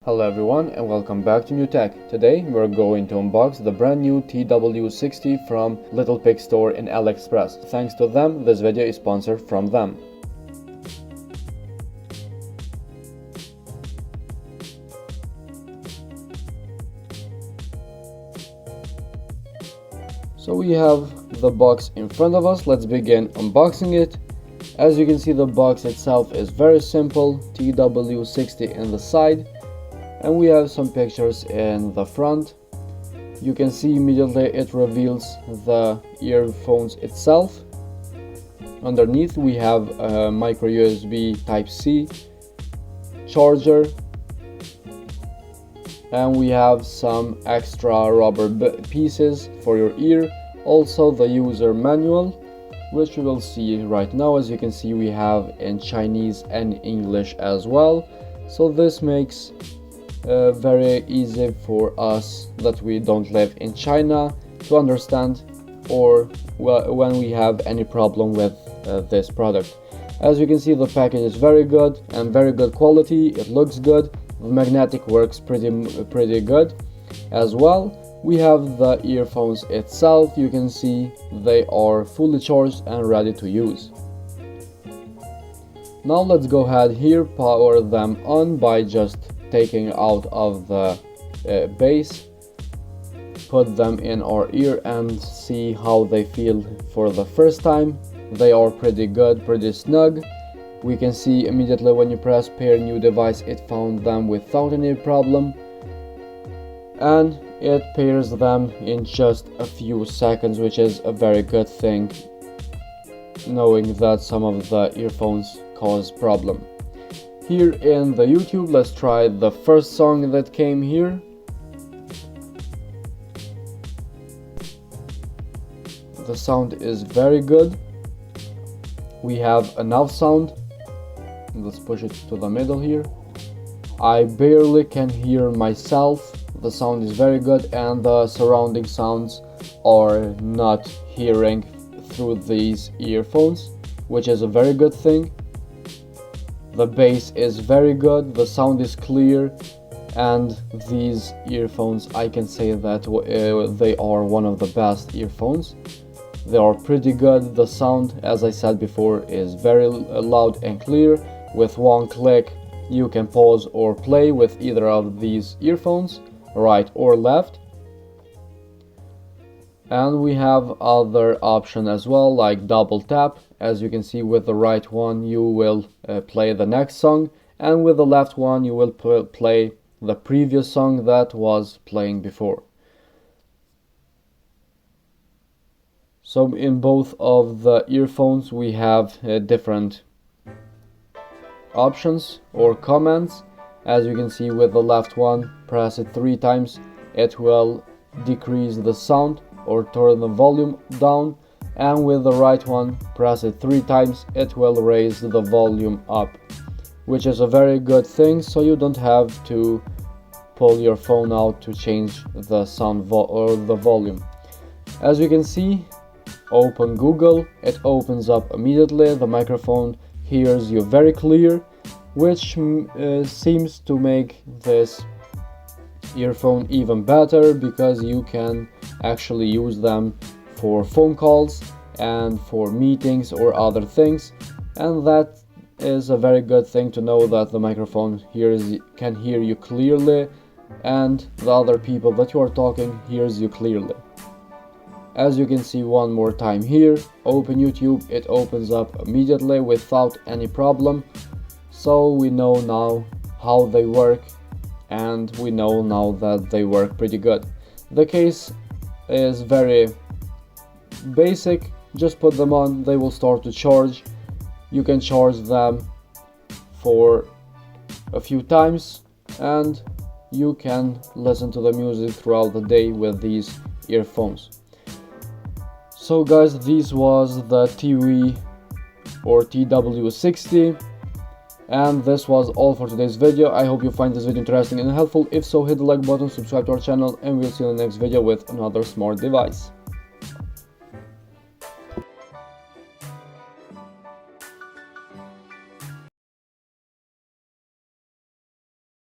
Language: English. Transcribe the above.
Hello everyone and welcome back to New Tech. Today we're going to unbox the brand new TW60 from Little Pig store in AliExpress. Thanks to them, this video is sponsored from them. So we have the box in front of us. Let's begin unboxing it. As you can see, the box itself is very simple, TW60 in the side, and we have some pictures in the front. You can see immediately it reveals the earphones itself. Underneath we have a micro USB Type-C charger, and we have some extra rubber pieces for your ear. Also the user manual, which we will see right now. As you can see, we have in Chinese and English as well, so this makes very easy for us that we don't live in China to understand or when we have any problem with this product. As you can see, the package is very good and very good quality. It looks good. The magnetic works pretty good as well. We have the earphones itself. You can see they are fully charged and ready to use. Now let's go ahead here, power them on by just taking out of the base, put them in our ear and see how they feel for the first time. They are pretty good, pretty snug. We can see immediately when you press pair new device, it found them without any problem, and it pairs them in just a few seconds, which is a very good thing, knowing that some of the earphones cause problem. Here in the YouTube, let's try the first song that came here. The sound is very good. We have enough sound. Let's push it to the middle here. I barely can hear myself. The sound is very good and the surrounding sounds are not hearing through these earphones, which is a very good thing. The bass is very good, the sound is clear, and these earphones, I can say that they are one of the best earphones. They are pretty good. The sound, as I said before, is very loud and clear. With one click you can pause or play with either of these earphones, right or left. And we have other option as well, like double tap. As you can see, with the right one you will play the next song, and with the left one you will play the previous song that was playing before. So in both of the earphones we have different options or commands. As you can see, with the left one, press it 3 times, it will decrease the sound or turn the volume down, and with the right one, press it 3 times, it will raise the volume up, which is a very good thing, so you don't have to pull your phone out to change the sound or the volume. As you can see, open Google, it opens up immediately. The microphone hears you very clear, which seems to make this earphone even better, because you can actually use them for phone calls and for meetings or other things, and that is a very good thing to know, that the microphone can hear you clearly and the other people that you are talking hears you clearly. As you can see one more time here, open YouTube, it opens up immediately without any problem. So we know now how they work, and we know now that they work pretty good. The case is very basic. Just put them on, they will start to charge. You can charge them for a few times and you can listen to the music throughout the day with these earphones. So guys, this was the TW60, and this was all for today's video. I hope you find this video interesting and helpful. If so, hit the like button, subscribe to our channel, and we'll see you in the next video with another smart device.